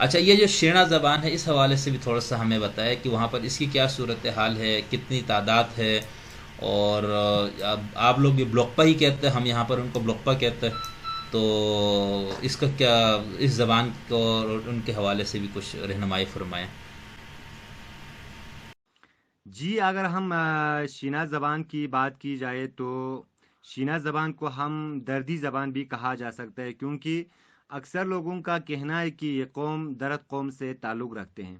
اچھا، یہ جو شینا زبان ہے اس حوالے سے بھی تھوڑا سا ہمیں بتائے کہ وہاں پر اس کی کیا صورتحال ہے، کتنی تعداد ہے، اور آپ لوگ یہ بلوکپا ہی کہتے ہیں، ہم یہاں پر ان کو بلوکپا کہتے ہیں، تو اس کا کیا، اس زبان کو اور ان کے حوالے سے بھی کچھ رہنمائی فرمائیں۔ جی، اگر ہم شینا زبان کی بات کی جائے تو شینا زبان کو ہم دردی زبان بھی کہا جا سکتا ہے، کیونکہ اکثر لوگوں کا کہنا ہے کہ یہ قوم درد قوم سے تعلق رکھتے ہیں،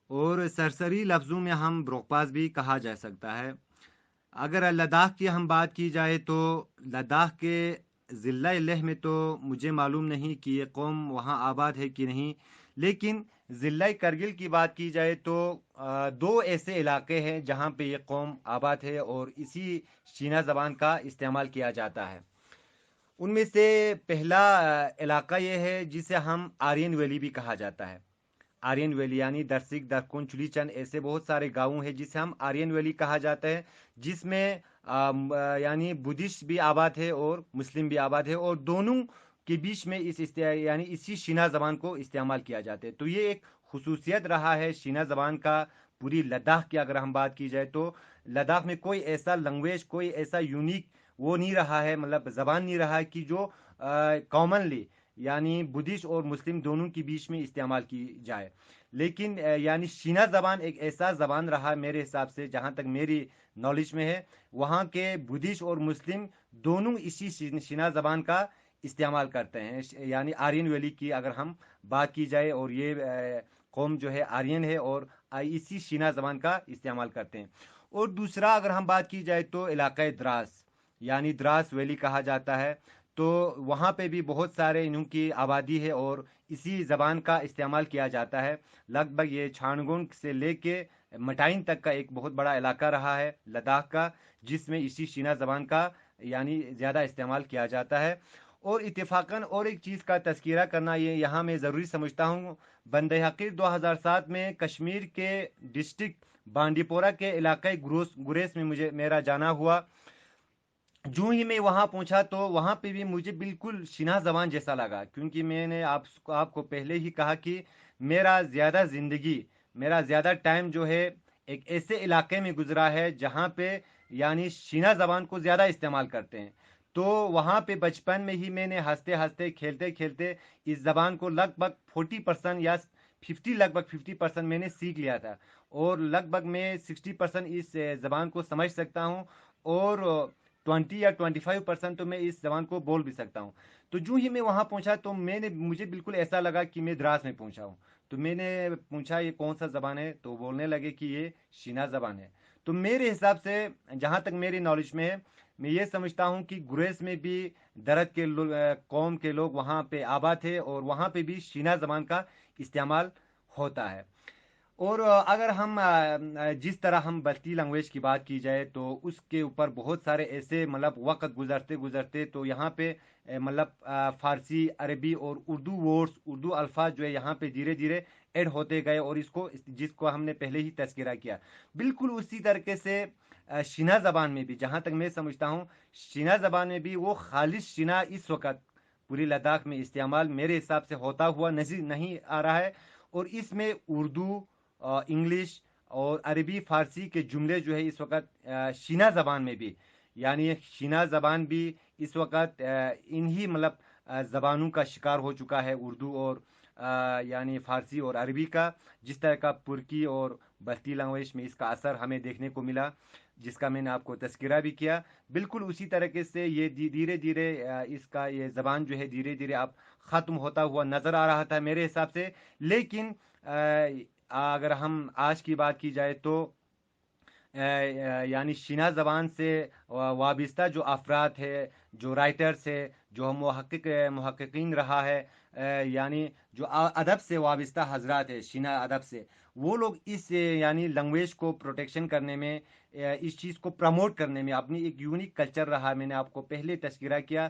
اور سرسری لفظوں میں ہم بروکپاس بھی کہا جا سکتا ہے۔ اگر لداخ کی ہم بات کی جائے تو لداخ کے ضلع لہ میں تو مجھے معلوم نہیں کہ یہ قوم وہاں آباد ہے کہ نہیں، لیکن ضلع کرگل کی بات کی جائے تو دو ایسے علاقے ہیں جہاں پہ یہ قوم آباد ہے اور اسی شینا زبان کا استعمال کیا جاتا ہے۔ ان میں سے پہلا علاقہ یہ ہے جسے ہم آرین ویلی بھی کہا جاتا ہے۔ آرین ویلی یعنی درسک درکن چلی چند ایسے بہت سارے گاؤں ہیں جسے ہم آرین ویلی کہا جاتا ہے، جس میں یعنی بدھسٹ بھی آباد ہے اور مسلم بھی آباد ہے، اور دونوں کے بیچ میں یعنی اسی شینا زبان کو استعمال کیا جاتا ہے۔ تو یہ ایک خصوصیت رہا ہے شینا زبان کا پوری لداخ کی اگر ہم بات کی جائے تو لداخ میں کوئی ایسا لینگویج، کوئی ایسا یونیک وہ نہیں رہا ہے، مطلب زبان نہیں رہا ہے کہ جو کامنلی یعنی بدھسٹ اور مسلم دونوں کے بیچ میں استعمال کی جائے۔ لیکن یعنی شینا زبان ایک ایسا زبان رہا میرے حساب سے، جہاں تک میری نالج میں ہے، وہاں کے بدھسٹ اور مسلم دونوں اسی شینا زبان کا استعمال کرتے ہیں۔ یعنی آرین ویلی کی اگر ہم بات کی جائے، اور یہ قوم جو ہے آرین ہے اور اسی شینا زبان کا استعمال کرتے ہیں۔ اور دوسرا اگر ہم بات کی جائے تو علاقہ دراس یعنی دراس ویلی کہا جاتا ہے، تو وہاں پہ بھی بہت سارے انہوں کی آبادی ہے اور اسی زبان کا استعمال کیا جاتا ہے۔ لگ بھگ یہ چھانگونگ سے لے کے مٹائن تک کا ایک بہت بڑا علاقہ رہا ہے لداخ کا، جس میں اسی شینا زبان کا یعنی زیادہ استعمال کیا جاتا ہے۔ اور اتفاقاً اور ایک چیز کا تذکرہ کرنا یہ یہاں میں ضروری سمجھتا ہوں، بند حقیق 2007 میں کشمیر کے ڈسٹرکٹ بانڈی پورہ کے علاقۂ گریس میں میرا جانا ہوا۔ جو ہی میں وہاں پہنچا تو وہاں پہ بھی مجھے بالکل شنا زبان جیسا لگا، کیونکہ میں نے آپ کو پہلے ہی کہا کہ میرا زیادہ ٹائم جو ہے ایک ایسے علاقے میں گزرا ہے جہاں پہ یعنی شینا زبان کو زیادہ استعمال کرتے ہیں۔ تو وہاں پہ بچپن میں ہی میں نے ہنستے ہنستے کھیلتے کھیلتے اس زبان کو لگ بھگ 40% یا 50% میں نے سیکھ لیا تھا، اور لگ بھگ میں 60% اس زبان کو سمجھ سکتا ہوں، اور 20 یا 25% تو میں اس زبان کو بول بھی سکتا ہوں۔ تو جو ہی میں وہاں پہنچا تو مجھے بالکل ایسا لگا کہ میں دراز میں پہنچا ہوں۔ تو میں نے پوچھا یہ کون سا زبان ہے، تو بولنے لگے کہ یہ شینا زبان ہے۔ تو میرے حساب سے جہاں تک میری نالج میں ہے، میں یہ سمجھتا ہوں کہ گریز میں بھی درد کے قوم کے لوگ وہاں پہ آباد تھے، اور وہاں پہ بھی شینا زبان کا استعمال ہوتا ہے۔ اور اگر ہم جس طرح ہم بستی لینگویج کی بات کی جائے تو اس کے اوپر بہت سارے ایسے مطلب وقت گزرتے گزرتے تو یہاں پہ مطلب فارسی، عربی اور اردو ورڈز، اردو الفاظ جو ہے یہاں پہ دھیرے دھیرے ایڈ ہوتے گئے، اور جس کو ہم نے پہلے ہی تذکرہ کیا، بالکل اسی طریقے سے شینا زبان میں بھی جہاں تک میں سمجھتا ہوں، شینا زبان میں بھی وہ خالص شینا اس وقت پوری لداخ میں استعمال میرے حساب سے ہوتا ہوا نظر نہیں آ رہا ہے۔ اور اس میں اردو، انگلش اور عربی فارسی کے جملے جو ہے اس وقت شینا زبان میں بھی، یعنی شینا زبان بھی اس وقت انہی مطلب زبانوں کا شکار ہو چکا ہے، اردو اور یعنی فارسی اور عربی کا، جس طرح کا پرکی اور بستی لینگویج میں اس کا اثر ہمیں دیکھنے کو ملا، جس کا میں نے آپ کو تذکرہ بھی کیا۔ بالکل اسی طریقے سے یہ دھیرے دھیرے اس کا یہ زبان جو ہے دھیرے دھیرے اب ختم ہوتا ہوا نظر آ رہا تھا میرے حساب سے۔ لیکن اگر ہم آج کی بات کی جائے تو یعنی شینا زبان سے وابستہ جو افراد ہے، جو رائٹرز ہے، جو محققین رہا ہے، یعنی جو ادب سے وابستہ حضرات ہے شینا ادب سے، وہ لوگ اس یعنی لینگویج کو پروٹیکشن کرنے میں، اس چیز کو پروموٹ کرنے میں اپنی ایک یونیک کلچر رہا، میں نے آپ کو پہلے تذکرہ کیا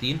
3,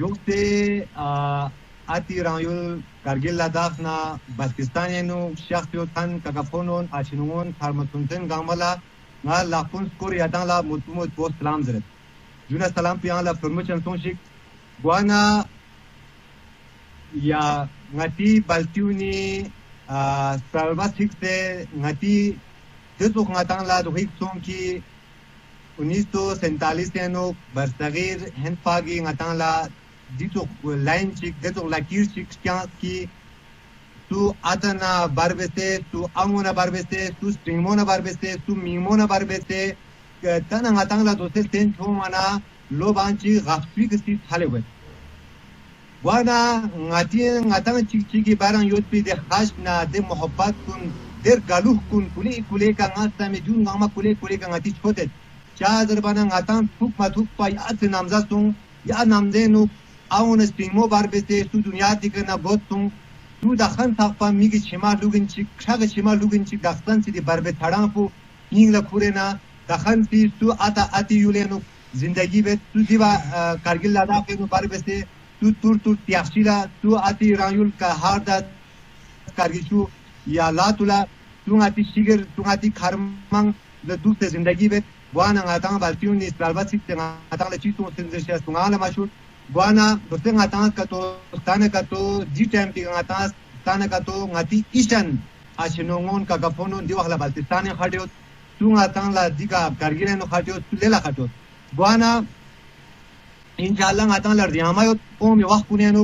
یوکتے آتی رایول کارگل لداخ نا بلتستانینو شخص یوتن کگفونون آشنون کارمتونتن گاملا نا لاکون سکور یادان لا مطموت پوست سلام زرد جونا سلام پیان لا فرموچن سونشک گوانا یا ngati baltiuni salva sikse ngati tesu ngatang la do hiksong ki 1947 no barsagir henpagi ngatang la dito line chik dito lakir chik ki tu atana barbese tu amona barbese tu stringmona barbese tu mimona barbese tana ngatang la do se ten chomana lobanchi gafsi kisi thalewe وانا ngatan chiki barang yot pi de khash na de mohabbat kun der galuh kun kule ka ngasta me jun ngama kule ka ngati chote cha zarbana ngatan thuk ma thuk pa at namza sung ya namde nu aun stimo barbete su dunya dikna botung tu dakhan thapa migi chima lugin chik khaga chima lugin chik dakhtan si di barbe thadang pu ningla khurena dakhan si tu ati yulenu zindagi bet tu diva kargil ladakh nu barbete تو تور تیاخشیلا تو آتی رایول کا هاردات کارگیشو یا لاتولا تو آتی sugar تو آتی کارمان دوست زندگی بید وانا غاتان بالتیون نیست بالباسی غاتان لچیتون سنزرشیا سونغالا ماشور وانا دوستن غاتان کتو تانه کتو جی ٹائم تی غاتان تانه کتو غاتی ایشن آشنونگون کا گفونون دی وخلا بالتستان خاطیو تو غاتان لا دیگا کارگیرنو خاطیو تو لیلا خاطیو وانا انشاءاللہ ngatan lardiyama yot qomi waqt kunenu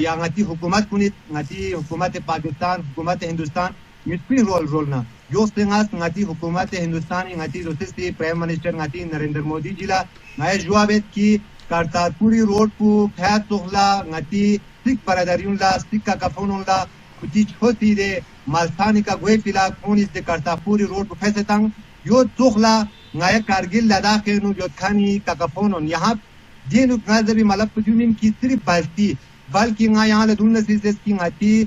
ya ngati hukumat kunit ngati hukumat Pakistan hukumat Hindustan mispi role na yostengas ngati hukumat Hindustan ngati dosti prime minister ngati Narendra Modi jila ngai jawabet ki Kartarpuri road pu khat tohla ngati sikh baradariun la sikh ka kafonun la kuti choti de malsani ka goy pila konis de Kartarpuri road pu fesetang yo tohla ngai Kargil Ladakh nu yotkhani ka kafonun yahan دینو غازبی ملک پجومین کی صرف بالتی بلکہ nga یہاں لدون نسیز کی ngati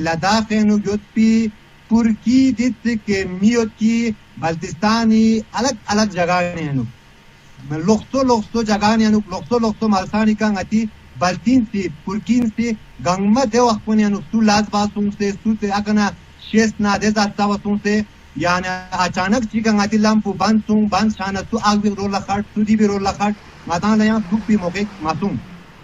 Ladakh نو یوت پی ترکی دیت کے میوت کی بلتستانی الگ جگہ نو لوختو جگہ نو لوختو مالسانی کا ngati بلتین سی پرکین سی گنگما دے وقت نو تو لاز باسون سے تو اکنا شیس نا دے زاستا وسون سے یعنی اچانک چی کا ngati لامپو بند شانا تو آگ بھی رول لخاٹ تو دی بھی role لخاٹ ngatan la yang dupi moke masum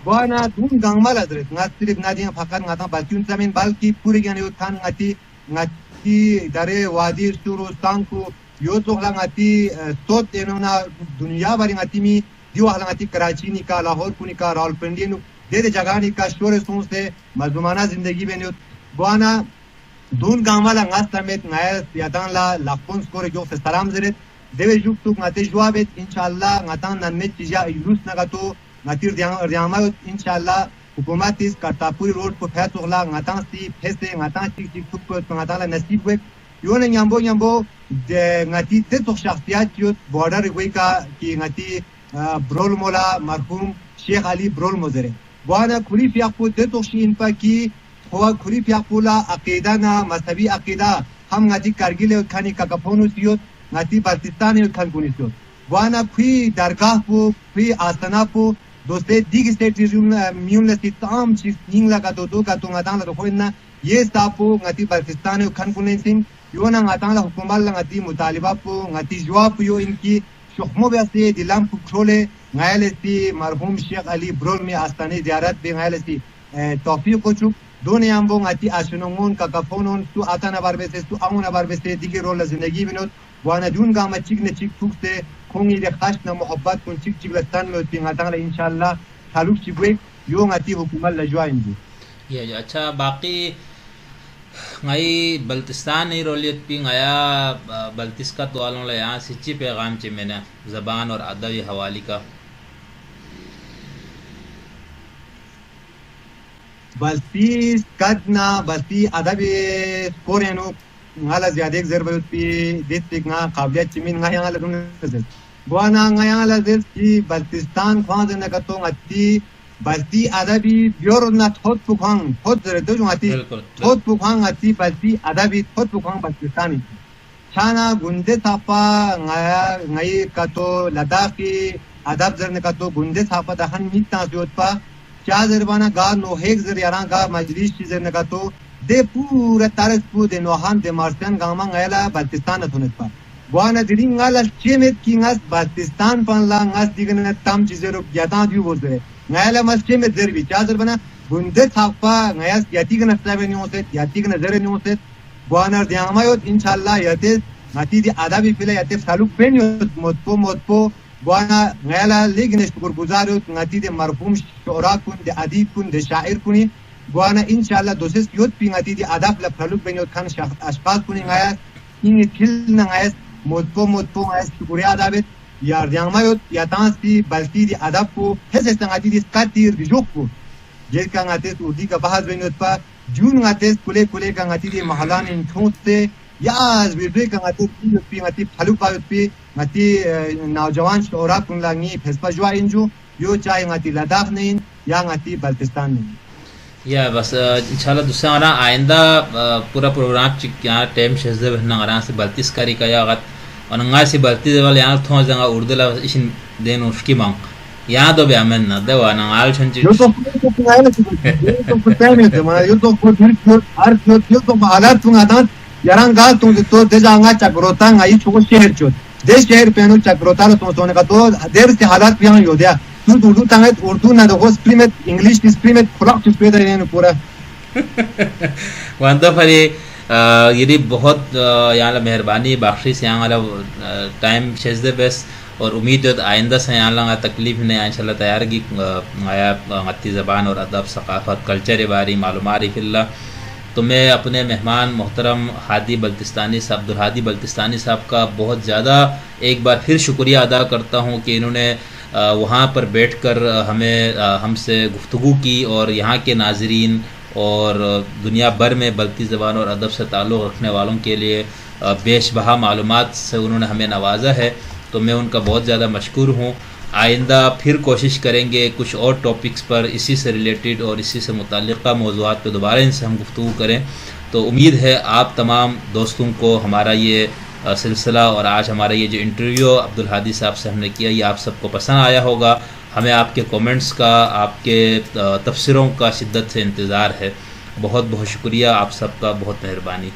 bwana dun gangmal adret ngatri nadiyan fakat ngatan baltiun zamin balki puri gyane uthan ngati dare wadi surustan ku yotohla ngati sot enona dunya bari ngati mi diwahla ngati karachi ni ka lahore kuni ka rawalpindi nu de jagani ka shore sun se mazmana zindagi bene bwana dun gangmal ngat samet ngaya yadan la lakon skore jo salam zeret deve juktu ngate jwabet inshallah ngatan nanne tija ilus nagato ngatir diama inshallah hukumatis Kartarpuri road ko phaitogla ngatan si phese ngatan tik ko ngatan la nasib we yone nyambo de ngati te to shakhsiyat yot border we ka ki ngati brol mola marhum Sheikh Ali brol mozere bwana khuri fiaqpo de to shin pa ki ho khuri fiaqula aqida na mazhabi aqida ham ngati Kargil khani ka kaponu siyot ngati Pakistan khan kunisyo wana phi dargah pu phi astana pu doste dig state miun la sitam chis ning la ka do ka tunga dang la khoina ye sapu ngati Pakistan khan kunising yona ngata la hukumal la ngati mutaliba pu ngati jawab yo inki shukmo be se dilam pu khole ngaile si marhum Sheikh Ali brol me astane ziyarat be ngaile si tawfiq ko chuk done ambo ngati ashunongon ka kafonon tu atana barbese tu amuna barbese digi rol la zindagi binot وانا جون Gama check نے check پھوک سے کھونگی دے خاش نہ محبت کن check لستان میں ہوتی ngata la انشاءاللہ تعلق چیک یوں ngati حکومت لجوائیں گے یہ اچھا باقی ngائی بلتستان نہیں رولیت پی ngایا بلتس کا تو والوں لے یہاں سچی پیغام چی میں نے زبان اور ادبی حوالی کا بلتیس کدنا بلتی ادبی کورینو ngala زیادہ ایک ضربت پی دیتی nga قابلیت چمین nga یہاں لدون نزل بوانا nga یہاں لدل کی بلتستان خوان زنہ کتو ngati بلتی ادبی بیورنا تھوت پکھان تھوت دو جو ngati تھوت پکھان ngati بلتی ادبی تھوت پکھان بلتستانی چھانا گندے تھاپا ngayi کتو لداخی ادب زرنے کتو گندے تھاپا دہن میتا زیوت پا چا زربانا گا نو هیک زر یاران گا مجلیس چی زر نگا تو ده پورا تارس پو ده نوحان ده مارسیان گاما غیلا بلتستان تونت پا گوانا دیرین غالا چیمت کی ناس بلتستان پان لا ناس دیگن تام چیزه رو یادان دیو بوزره غیلا مال چیمت زر بی چا زربانا بنده تاقپا غیاس یاتیگن افتابه نیوست یاتیگن زر نیوست گوانا دیامایوت انشالله یاتیز ماتی دی ادبی فیلا یاتیف سالوک پینیوت مدپو گوانا غیلا لیگن شکر گزاروت ماتی دی مرحوم شعرا کن دی ادیب کن دی شاعر کنی گوانا انشالله دوسیس یوت پی ماتی دی ادب لفلوک بینیوت کن اشخاص کنی غیاس این کل غیاس مدپو غیاس شکریه ادبت یار دیامایوت یاتانس پی بلتی دی ادب کو حس استنگاتی دی سکاتیر دی جوک کو جیل کا غاتیس اردی کا بحث بینیوت پا جون غاتیس کلے کا غاتی دی محلان انٹھوت سے یا از ویڈیو کا غاتیس پی غاتی پھلو پایوت پی غاتی نوجوان شعرا کن لانگی پھسپا جوا انجو یو چاہے غاتی لداخ نہیں یا غاتی بلتستان نہیں یا بس انشاءاللہ دوسرا آنا آئندہ پورا پروگرام یہاں ٹیم شہزہ بہنا آران سے بلتیس کاری کا یا غت اور نگاہ سے بلتی دے والے یہاں تھوڑا زنگا اردو لفظ اشن دین اس کی مانگ یہاں تو بھی امن نہ دے وانا آل چھنچی یو تو حالات توں آدان یاران گا تو دے جانگا چکروتا گائی چھوکو شہر چوت دے شہر پینو چکروتا رو سونے کا تو دیر سے حالات پیان یو دیا تو اردو تانگت اردو نہ دو سپریمت انگلش کی سپریمت خلاق چیز پیدا ہے پورا وانتا پھری یہ بہت یہاں مہربانی بخشی سے یہاں ٹائم شہزہ بیس اور امید ہے آئندہ سے یہاں لگا تکلیف نہیں انشاءاللہ تیار کی آیا غتی زبان اور ادب ثقافت کلچر باری معلومات فی اللہ تو میں اپنے مہمان محترم ہادی بلتستانی صاحب عبدالہادی بلتستانی صاحب کا بہت زیادہ ایک بار پھر شکریہ ادا کرتا ہوں کہ انہوں نے وہاں پر بیٹھ کر ہم سے گفتگو کی اور یہاں کے ناظرین اور دنیا بھر میں بلتی زبان اور ادب سے تعلق رکھنے والوں کے لیے بیش بہا معلومات سے انہوں نے ہمیں نوازا ہے تو میں ان کا بہت زیادہ مشکور ہوں آئندہ پھر کوشش کریں گے کچھ اور ٹاپکس پر اسی سے ریلیٹڈ اور اسی سے متعلقہ موضوعات پہ دوبارہ ان سے ہم گفتگو کریں تو امید ہے آپ تمام دوستوں کو ہمارا یہ سلسلہ اور آج ہمارا یہ جو انٹرویو عبدالہادی صاحب سے ہم نے کیا یہ آپ سب کو پسند آیا ہوگا ہمیں آپ کے کومنٹس کا آپ کے تبصروں کا شدت سے انتظار ہے بہت بہت شکریہ آپ سب کا بہت مہربانی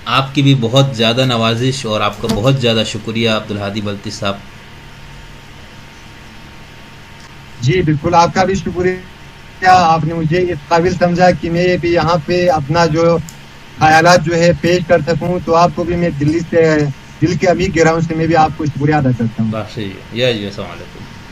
آپ کی بھی بہت زیادہ نوازش اور آپ کا بہت زیادہ شکریہ عبدالہادی بلتی صاحب جی بالکل آپ کا بھی شکریہ آپ نے مجھے اس قابل سمجھا کہ میں بھی یہاں پہ اپنا جو خیالات جو ہے پیش کر سکوں تو آپ کو بھی میں دل کے عمیق گہراؤں سے میں بھی آپ کو شکریہ ادا کرتا ہوں السلام علیکم